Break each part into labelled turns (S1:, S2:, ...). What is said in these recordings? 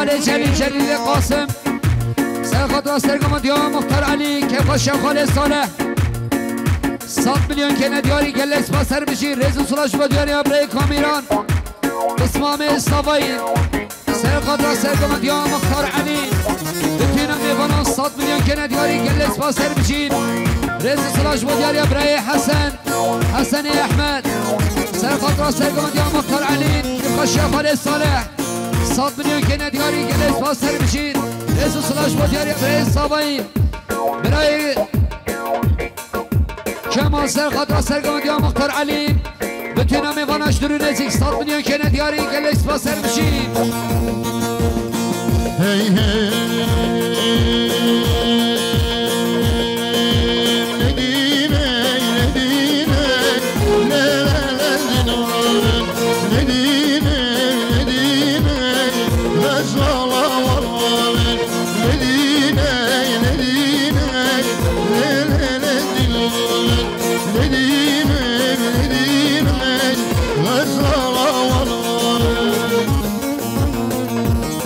S1: خاله جلیل قاسم سرخط راسترگم دیام مختار علی کیف شیخ خاله صالح 100 میلیون که ندیاری گلس با سر بشی رزو سلاش با دیاری ابره کامیران اسمام استوایی سرخط راسترگم دیام مختار علی بتینم میوانان 100 میلیون که ندیاری گلس با سر بشی رزو سلاش با دیاری ابره حسن احمد سرخط راسترگم دیام مختار علی کیف شیخ خاله صالح 100 میلیون که ندیاری گلس با سر بشی رزو سلاش با دیاری ابره صابایی برای کمال سرخط را سرگام دیا مختار علی بتونم ایواناش درو نزیک 100 میلیون که ندیاری گلس با سر بشی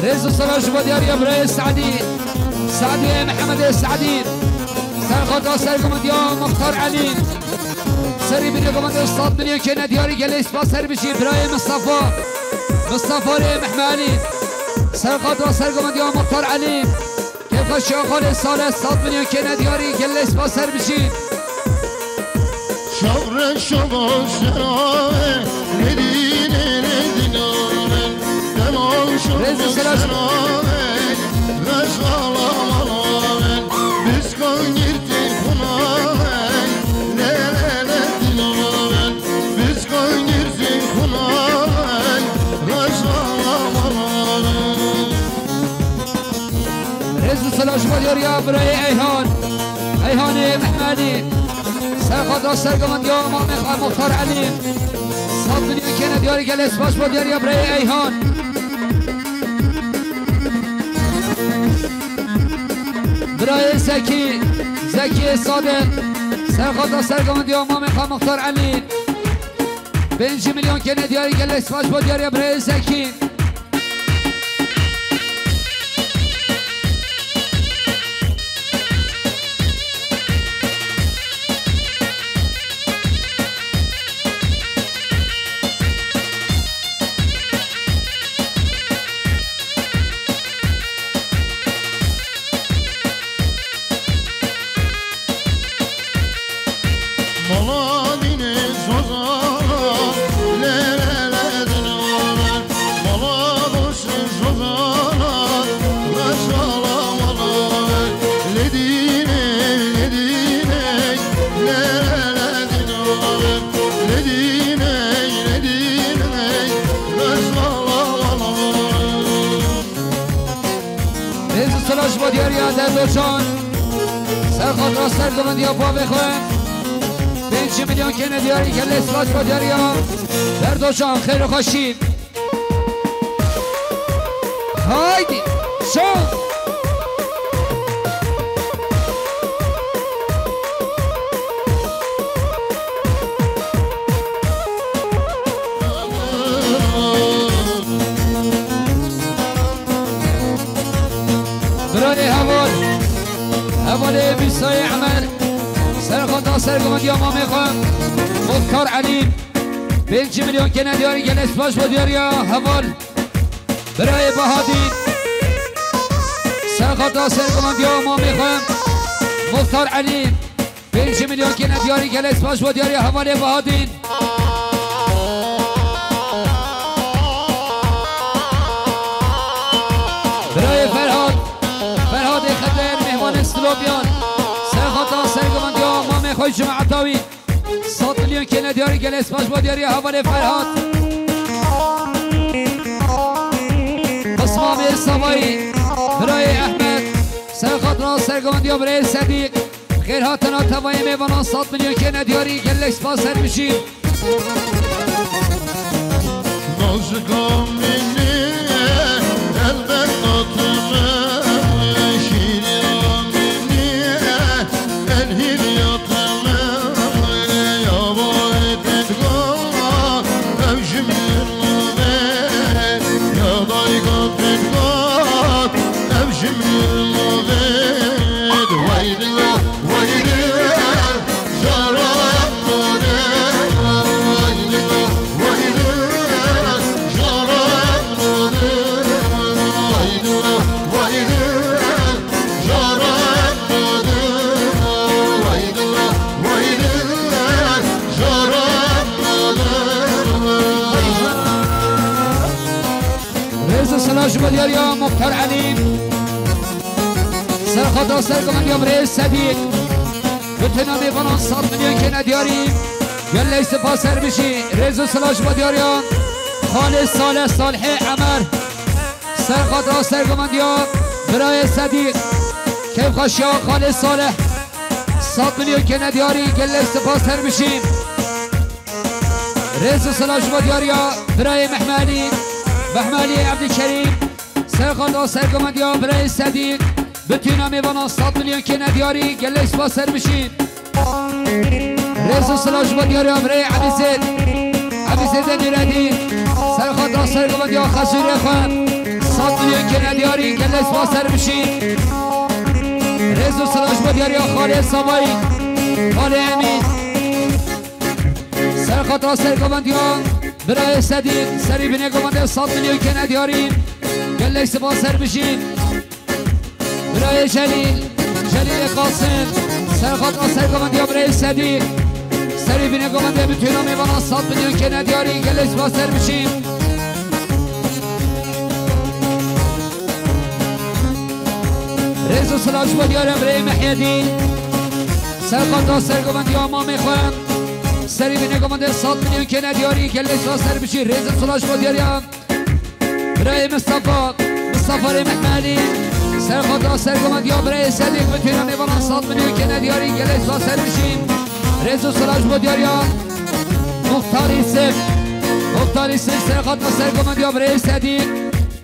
S1: رزو صلاح شبا دیاری ابراهیم سعدی محمد سعدی سرخط را سرگم دیا مختار علی سری بینی گمانده 100 میلیون که ندیاری گلیس با سر بشی ابراهیم مصطفى محمدی سرخط را سرگم دیا مختار علی کیف شیخ خاله صالح 100 میلیون که ندیاری گلیس با سر بشی
S2: شغل شرابه ندینه
S1: رزو صلاح صلاح شما دیاری برای ایهان محمدی سرخط را سرگمان دیا امام مختار علی 100 میلیون که ندیاری گلس باش با دیاری برای ایهان برای زکی صادق سرخط را سرگمان دیا امام مختار علی 5 میلیون که ندیاری گلس باش با دیاری برای زکی با دیاری در دوچان سرخط را سرگمندی ها پا بخواه 5 میلیون که ندیاری که لسلاش با دیاری ها در دوچان خیر و خوشید هایدی شون حواله بیسای عمل سرخط سرگمندی ما میخوام مختار علی 5 میلیون که ندیاری که نسباش با دیاری حوال برای بهادین سرخط سرگمندی ما میخوام مختار علی 5 میلیون که ندیاری که نسباش با دیاری حواله بهادین برای فرهاد خدر مهمان استلوبیان سرخط سرگمندی ما میخوای جماعت داوی 100 میلیون که ندیاری گلس باش با دیاری حواله فرهاد اسمام سوایی برای احمد سرخط سرگمندی برای صدیق خیرهاتنا توای میوانان 100 میلیون که ندیاری گلس باز سر میشیم
S2: Oh
S1: شما دیاریا مختار علی سرخطا سرگمندیام رئیس صدیق بتنا میوانان 100 میلیون که ندیاری گله سپاسر بشی رئیس و سلا شما دیاریا خالص صالح صالح عمر سرخطا سرگمندیام برای صدیق کیف خاشیا خالص صالح 100 میلیون که ندیاری گله سپاسر بشی رئیس و سلا شما دیاریا برای محمالی محمالی عبدالکریم سرخانده سرگمندیان برای صدیق بتوینا میوانا 100 میلیون که ندیاری گله سپاسر بشین رئیس و سلاش با دیاری برای عبیزید نیردی سرخانده سرگمندیان خسوری خواه 100 میلیون که ندیاری گله سپاسر بشین رئیس و سلاش با دیاری خالی سامایی خالی امین سرخانده سرگمندیان برای صدیق سری بینه گمانده 100 میلیون که ندیاریم گله سپاسر بشین برای جلیل قاسم سرخط آسر گمانده برای صدیق سری بینه گمانده بتوینا میوانا 100 میلیون که ندیاری گله سپاسر بشین رئیس و سلاش با دیارم برای محیدی سرخط آسر گمانده ما میخوام سری بینه گمانده 100 میلیون که ندیاری گله سپاسر بشین رئیس سلاش با دیارم برای مصطفی محمدی سرخطا سرگمندی برای صدیق بتوینا میوانا 100 میلیون که ندیاری گله سپاسر بشین رئیس سلاش با دیارم مختار یوسف سرخطا سرگمندی برای صدیق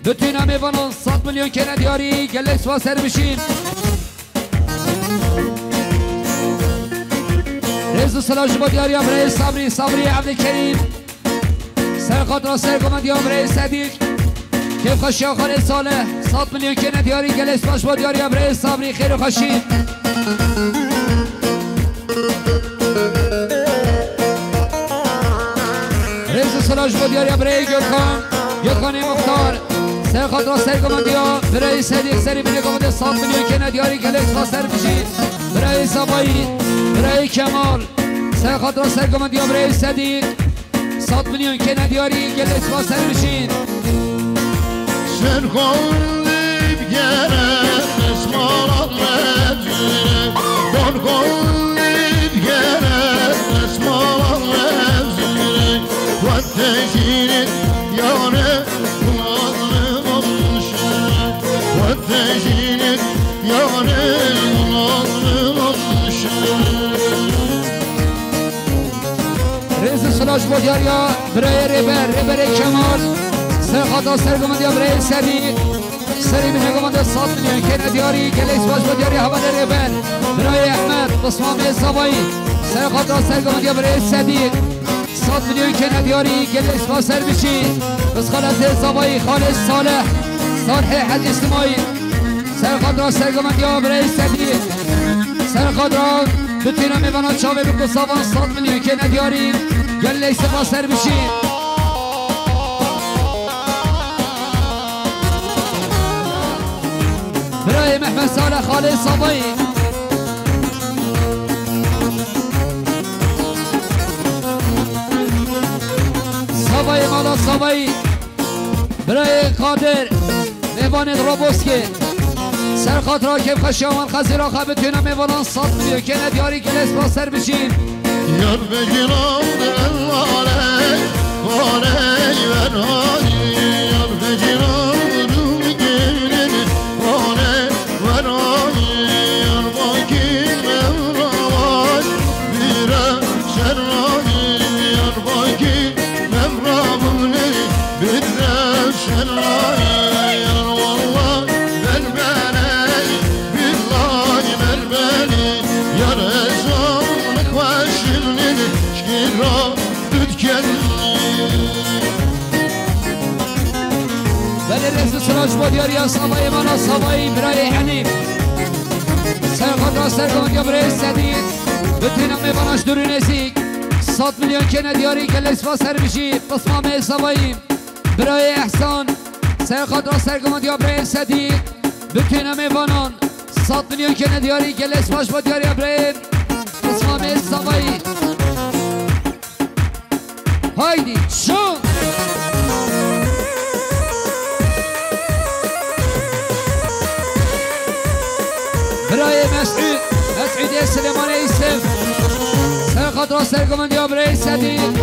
S1: بتوینا میوانا 100 میلیون که ندیاری گله سپاسر بشین رئیس سلاش با دیاری برای صبری عبدالکریم سرخطا سرگمندی برای صدیق کیف خاشی خالی صالح 100 میلیون که ندیاری گله سپاس با دیاری برای صبری خیر خاشی رئیس سلاش با دیاری برای گلخان مختار سرخطا سرگمندی برای صدیق سری بینه گمانده 100 میلیون که ندیاری گله سپاسر بشید برای سامایی برای کمال سرخطا سرگمندی برای صدیق 100 میلیون که ندیاری گله سپاسر بشید
S2: Sen kollib gerek esmarat mevzine Don kollib gerek esmarat mevzine Vatteşinin yâne kulağını olmuşum Vatteşinin yâne kulağını olmuşum
S1: Reis Sılaş Bodyarya Birey Reber Kemal سرخطا سرگمندی برای صدیق سری بینه گمانده 100 میلیون که ندیاری گله سپاس با دیاری حوال ریبن برای احمد بسمام زبایی سرخطا سرگمندی برای صدیق 100 میلیون که ندیاری گله سپاسر بشی بس خالت زبایی خالص صالح حج اسماعیل سرخطا سرگمندی برای صدیق سرخطا بتوینا میوانا چاوه بکو سابان 100 میلیون که ندیاری گله سپاسر بشی برای محمد صالح خالص صابایی مالا صابایی برای قادر میوان روبوسکی سرخط را که خشیامان خزی را خواه بتوینا میوانان 100 میلیون که ندیاری گله سپاسر بشین
S2: یار بگیران الواله واله ورهایی یار بگیران
S1: با دیاری صبای مانا صبایی برای حنیف سرخط را سرگان یا برای سدید بتونم میباناش دور نزیک 100 میلیون که ندیاری که لسفا سر بشی قسمام صبایی برای احسان سرخط را سرگان یا برای سدید بتونم میبانان 100 میلیون که ندیاری که لسفاش با دیاری برای قسمام صبایی هایدی شو برای مسعود سلیمان ایسف سرخط را سرگمان یا برای سدید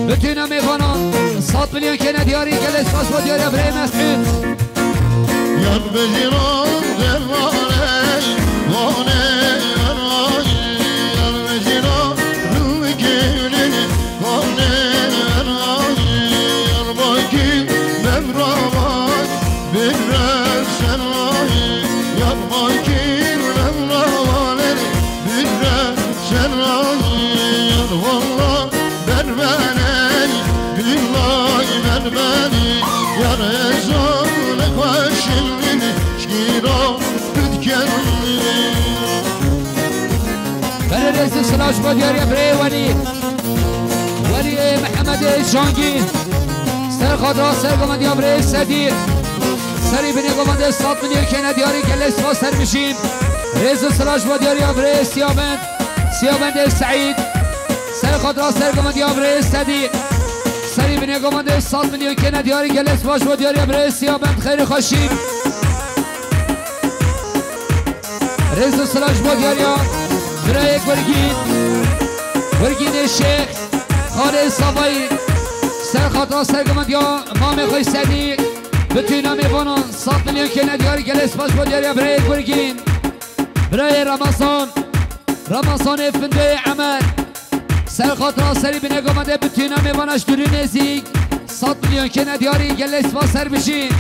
S1: بتونم میخوانم 100 میلیون که ندیاری که لسفاش با دیاری برای مسعود
S2: یاد بگیرم دلوانه وانه ورایی یاد بگیرم روی گیرین وانه ورایی یاد باکی ممرابان بیرم شنایی یاد باکی ممرابان بیرم شنایی یاد والله برمانی بالله برمانی یاد ازون خوشیلین شیرا بدکنی
S1: برای رئیس سلاش با دیاری برای ولی محمد جانگی سرخط را سرگمان یا برای سدید سری بینی گمانده 100 میلیون که ندیاری که لسفا سر بشیم رئیس سلاش با دیاری برای سیابند سعید سرخط را سرگمان یا برای سدید سری بینی گمانده 100 میلیون که ندیاری که لسفاش با دیاری برای سیابند خیلی خوشیم رئیس سلاش با دیاری برای گرگین شیخ خالد صفایی سرخط را سرگمان یا مام خوش صدیق بتونم میبانم 100 میلیون که ندیاری که لسفاش با دیاری برای گرگین برای رمضان فنده عمل سرخط را سری به نگامده بتونم میبانش دوری نزیک 100 میلیون که ندیاری که لسفا سر بشین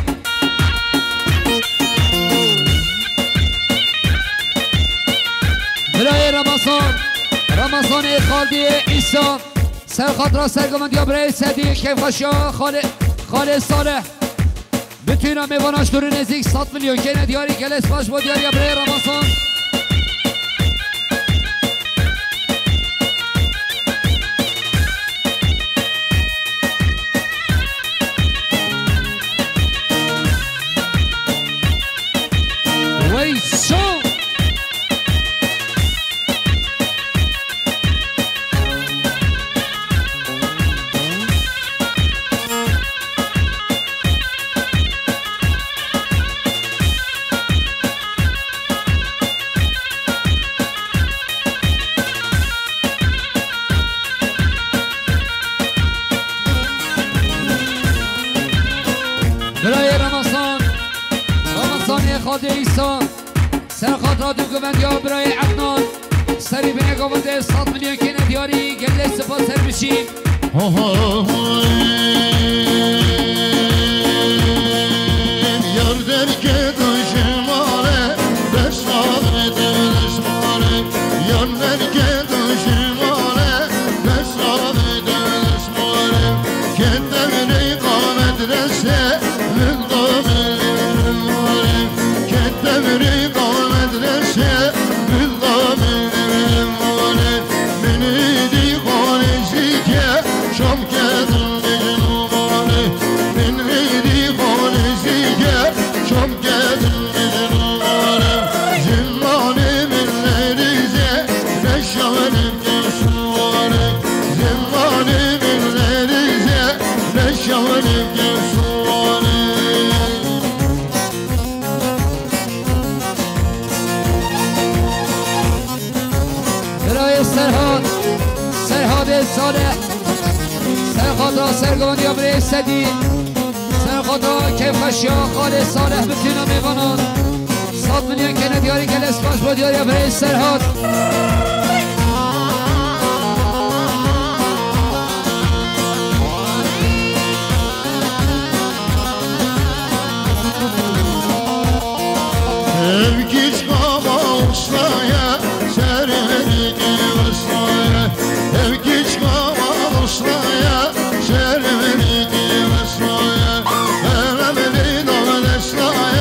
S1: برای رمضان خالدی ایسا سرخط را سرگامند یا برای صدیق کیفاشا خالد صالح بتونم میبانش دوری نزیک 100 میلیون که ندیاری که لسفاش با دیاری برای رمضان سرخط را دو گوند یا برای عدنان سری به نگاونده 100 میلیون که ندیاری گله سپاس سر بشیم
S2: یاردر که دشمانه دشمانه دشمانه یاردر که دشمانه دشمانه دشمانه که دمری قامت رسه دمری قامت رسه بنی دی خانشی که شام کردن بجنوبانه بنی دی خانشی که شام کردن بجنوبانه زمانه من لریزه نشانم کسوانه زمانه من لریزه نشانم کسوانه سرخط صالح سرخط را سرگوان یا برای سدید سرخط را کیفش یا خالد صالح بتونم میبانان 100 میلیون که ندیاری که لسفاش با دیاری یا برای سرخط Evgiç kama uslaya serveri divasaya Evgiç kama uslaya serveri divasaya Evemeli dağın esnaya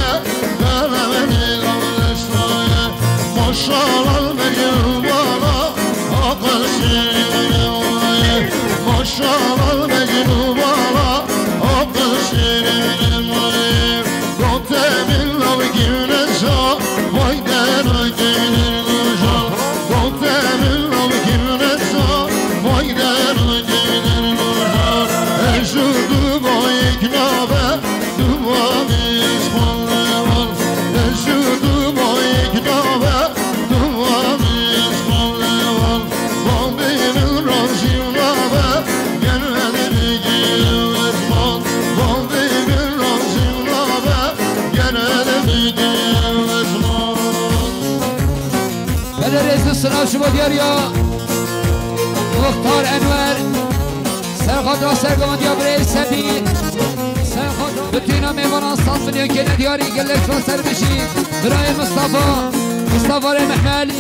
S1: سلام شما دیاریا مختار انور سرخاطر سرگمانیا برای سبید سرخاطر بتوینا میوانان 100 میلیون که ندیاری گلک و سر بشید برای مصطفی محملی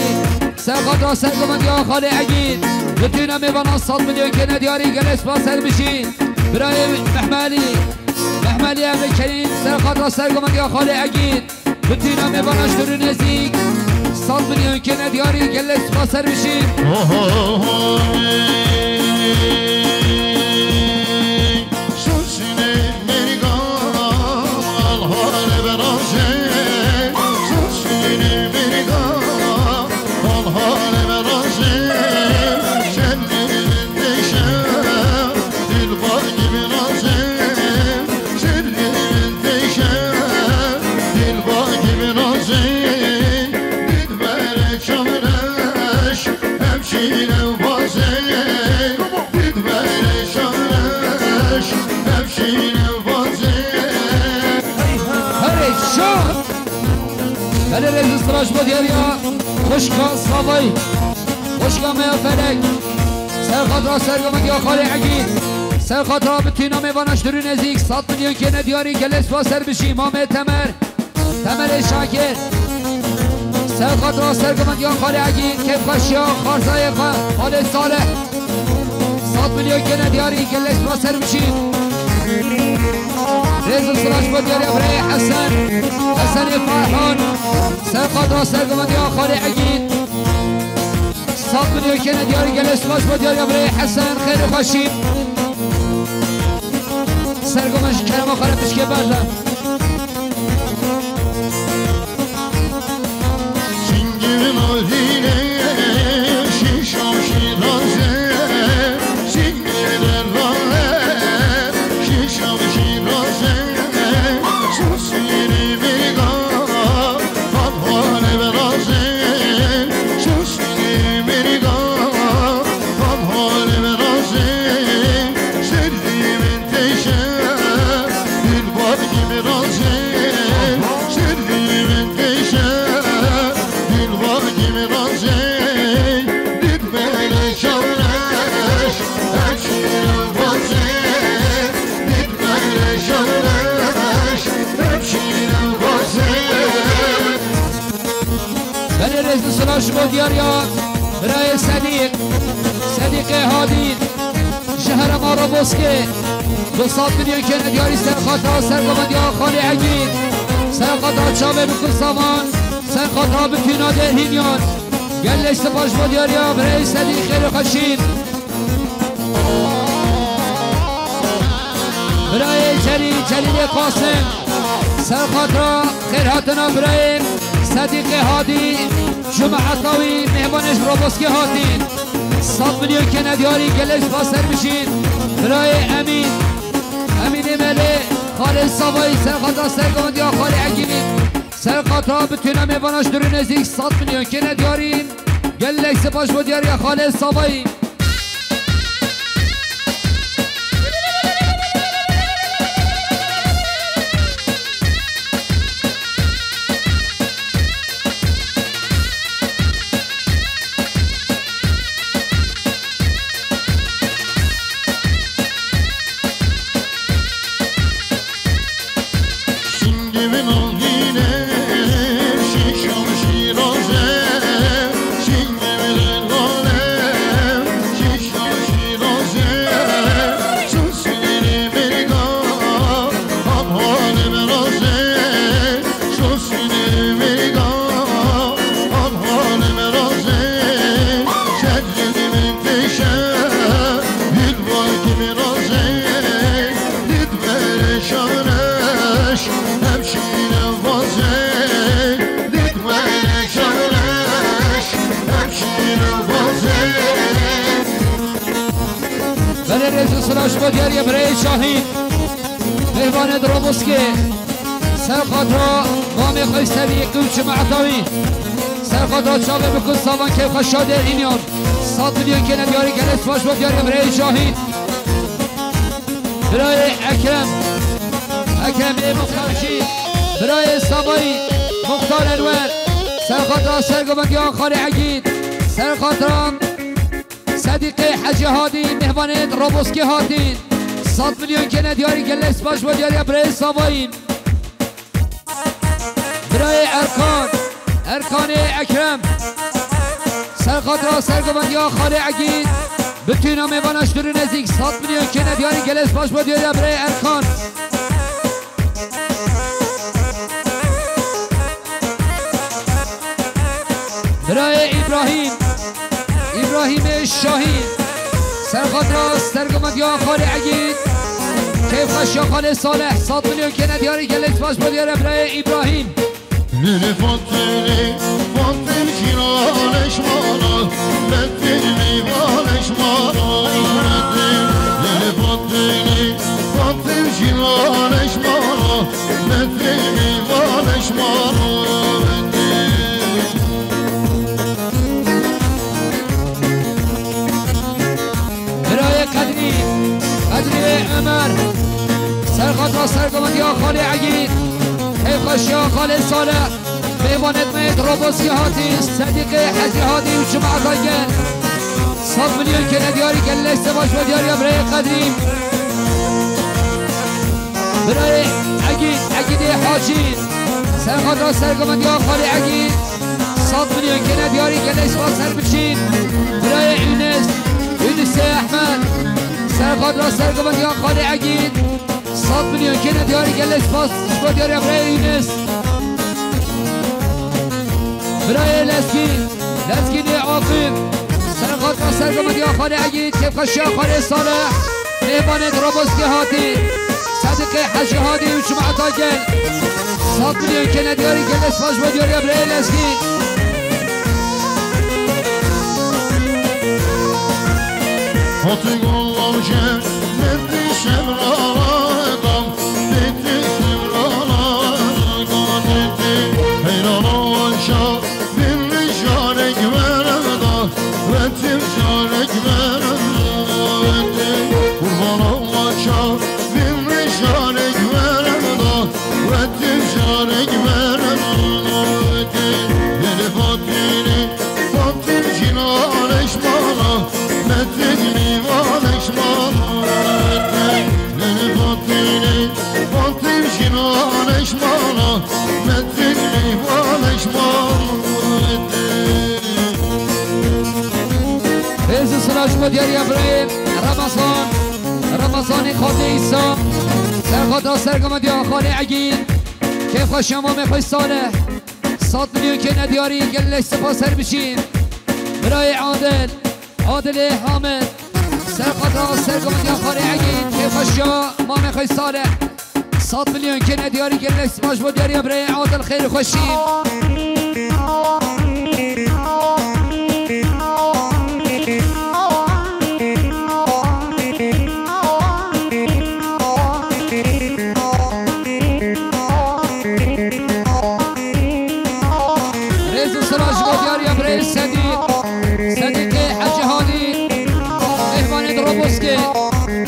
S1: سرخاطر سرگمانیا خاله عگید بتوینا میوانان 100 میلیون که ندیاری گلک و سر بشید برای محملی عبد کریم سرخاطر سرگمانیا خاله عگید بتوینا میواناش درو نزدیک 100 میلیون که ندیاری گلک و سر بشید استراش بدیاریا خوشکان صافی خوشکان میا فلک سرخاطر سرگمانیا خاله عگید سرخاطر بتینا میوانش درو نزدیک 100 میلیون که ندیاری گلس و سر بشی امام تمر شاکر سرخاطر سرگمانیا خاله عگید کیف خشیا خارزای خاله صالح 100 میلیون که ندیاری گلس و سر بشی رزق سراج بدیاریا برای حسن فرحان سرخاطر سرگمانیا خاله عگید 100 میلیون که ندیاری گل سراج بدیاریا برای حسن خیر و خوشی سرگمانش کرم خاله پشکه بردم
S3: شنگی مالینه شیشم شیرازه شنگی درانه شیشم شیرازه سوسیری میگاه فضحانه برازه سوسیری میگاه فضحانه برازه سری من تیشه دل بارگی برازه سری من تیشه دل بارگی برازه دل بله شورش همشیرم بازه دل بله شورش همشیرم بازه
S1: بله رزق سلاش بدیاریا برای صدیق هادی شهر ما رو بسکه 200 میلیون که ندیاری سرخاطر سرگمانیا خاله عگید سرخاطر چاوه بکن سامان سرخاطر بتینا ده هینیان گلش سپاش بدیاریا برای صدیق خیر خشید برای جلیل قاسم سرخاطر خیرهاتنا برای صدیق هادی جمعتاوی مهمانش روبوسکی هاتین 100 میلیون که ندیاری گلش باسر بشین برای امین مله خالد صوایی سرخاطر سرگمانیا خاله عگیمی سرخاطر بتونه مهمانش درو نزدیک 100 میلیون که ندیارین گلش سپاش بدیاری خالد صوایی سلاش بدیاری برای شاهین مهمان دروبوسکی سرخاطر مامی خوی صدیق گوچ معتاوی سرخاطر چاوه بکن ساوان که خشاده اینیان 100 میلیون که ندیاری گلس باش بدیاری برای شاهین برای اکرم مختارشی برای سامایی مختار انور سرخاطر سرگمانگیان خاله عگید سر خاطرم صدیق حجی هادی مهمانت روبوسکی هاتین 100 میلیون کنه دیاری گلس باش با دیاری برای ساوایین برای ارکان اکرم سر خاطر سرگوبندی ها خاله عگید بتوینا میوانش دور نزدیک 100 میلیون کنه دیاری گلس باش با دیاری برای ارکان برای ابراهیم شاهین سرخاطر سرگوبندی ها خاله عگید کیف خشیا خاله صالح 100 میلیون کنه دیاری گلس باش با دیاری برای ابراهیم
S3: Lili fotin kinaleş mara Lettin mivaleş mara Lili fotin kinaleş mara Lettin mivaleş mara
S1: برای قدری عمر سرخاطر سرگوبندی ها خاله عگید خشیا خاله صالح میوانت مید روبوسکی هاتی صدیق حجی هادی و شما عطاگل 100 میلیون کنه دیاری گله سباش و دیاری برای قدریم برای عگید حاجی سرخاطر سرگوبندی ها خاله عگید 100 میلیون کنه دیاری گله سباش سر بچین برای یونس احمد سرخاطر سرگوبندی ها خاله عگید 100 میلیون کنه دیاری گله سباش و دیاری برای یونس برای لسکین عاقب سرخاطر سرگوبندی ها خاله عگید کیف خشیا خاله صالح میوانت روبوسکی هاتی صدیق حجی هادی و شما عطاگل 100 میلیون کنه دیاری گلس باش با دیاری برای لسکین
S3: Hati gollavşe netti şevraladam Netti şevraladam Netti heyran şah Binli şarek verada Vettim şarek verada Vettim kurban olma şah Binli şarek verada Vettim şarek verada Vettim Yeni Fatih cinaleş bana Vettim
S1: Feyzi Sıraç Müdürü Ibrahim Ramazani Khadi İsa Serkhada Sergama Diya Khali Agil Keyf Khashama Mekhoy Saleh 100 milyon Kene Diyari Gelle Sefaser Bişin Biray Adil Hamid Serkhada Sergama Diya Khali Agil Keyf Khashama Mekhoy Saleh 100 milyon Kene Diyari Gelle Sefaser Bişin Biray Adil Khayr Khashim صدیق حجی هادی مهمان روبوسکی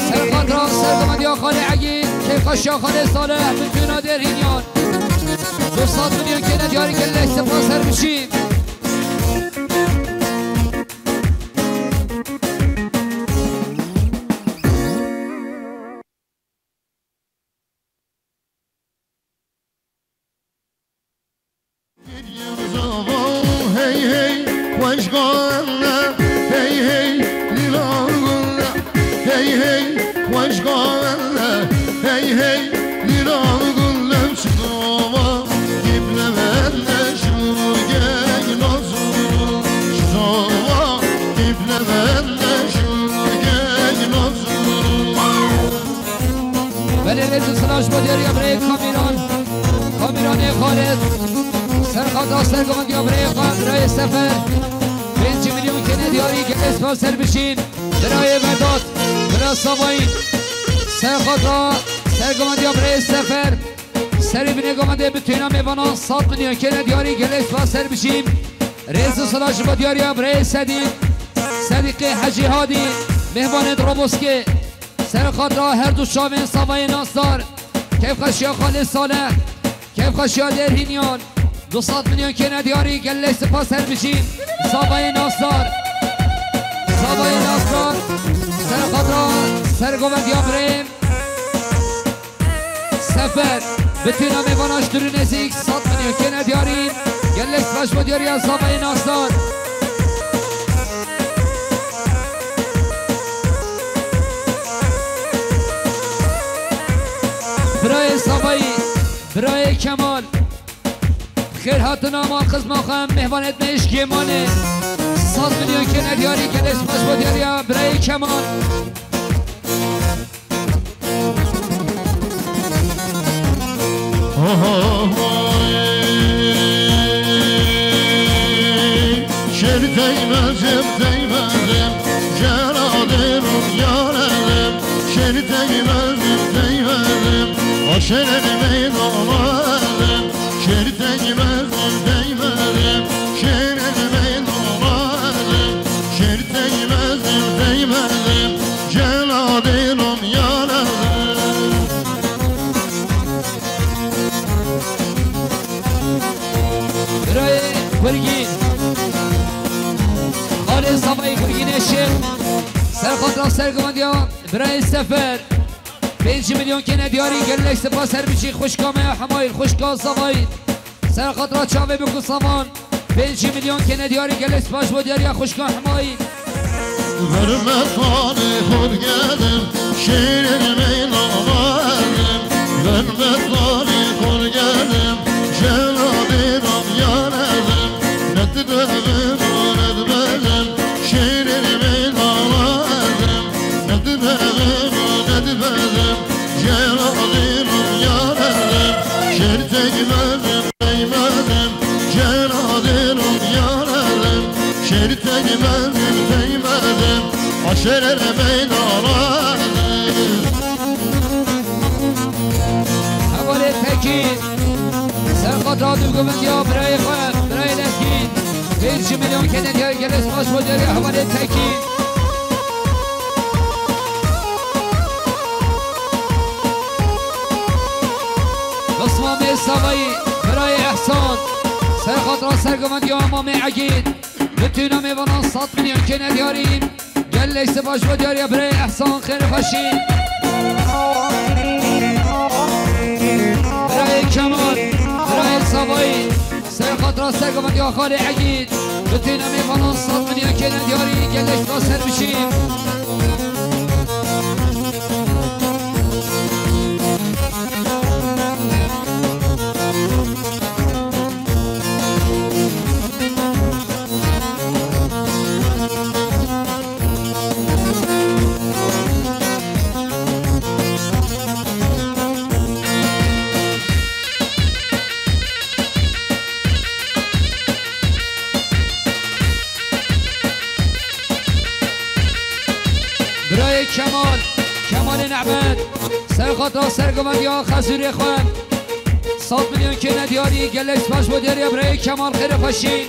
S1: سرخاطر سرگوبندی ها خاله عگید کیف خشیا خاله صالح بتوینا درهینیان 200 میلیون کنه دیاری گله سپاسر بشیم سرخاطر سرگوبندی ها برای سفر 5 میلیون کنه دیاری که اسپانسر بشین برای مداد برای ساماین سرخاطر سرگوبندی ها برای سفر سری بینه گومنده بتوینا میبانان 100 میلیون کنه دیاری که اسپانسر بشین رئیس سلاش با دیاری ها برای صدیق حجی هادی مهمان روبوسکی سرخاطر هر دو شاوین ساماین ناصدار کیف خشیا خاله صالح کیف خشیا درهینیان 200 میلیون که ندیاری گله سپاس هر بشیم صابای ناصر سر خاطر سرگوبت یا بریم سفر بتینا میواناش درو نزیک 100 میلیون که ندیاریم گله سپاس بودیاری از صابای ناصر برای صابایی برای کمال خیر هاتون آمان خزم آخم مهوانت میش گیمانه 100 میلیون که ندیاری که اسمش با دیاری برای کمال
S3: شر دیمزم جلالم یارم شر دیمزم آشر میدانم شر دیمزم شر میدانم شر دیمزم جلالم یارم
S1: برای برگین خاله صفایی برگین شیخ سر خاطر سرگماندی ها برای سفر 5 میلیون که ندیاری گلک سپاس هر بیچی خوشکامه حمایل خوشکا صفایی سر خاطر چاوه بکو سامان 5 میلیون که ندیاری گلک سپاس با دیاری خوشکا حمایل
S3: برمتان خود گردم شیر میلانم برمتان خود گردم جلالم یارم ندبرم ندبرم شیر میلانم ندبرم جلالم یارم شیر تگمرم دیمرم جلالم یارم شیر تگمرم دیمرم عشر میلانم
S1: حواله تکید سرقات را دوگومند یا برای خواهد برای لسکین 5 میلیون که ندیاری گلس باش بوداری حواله تکید بسمام سوایی برای احسان سرقات را سرگومند یا امام عقید بتونا میوانان 100 میلیون که ندیاریم گلس باش بوداری برای احسان خیر خوشین برای کمال برای سوایی سرقات را سرگومند یا خال عقید بتونا میوانان 100 میلیون که ندیاری گلس را سر بشیم برای کمال نعمت سرخاط را سرگومند یا خزوری خوان 100 میلیون که ندیاری گلکس باش بودیاری برای کمال خیر خوشین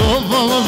S2: Zava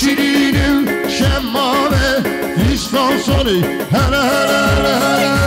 S3: Şirinim şemmame Hüsnan sonu hele hele hele hele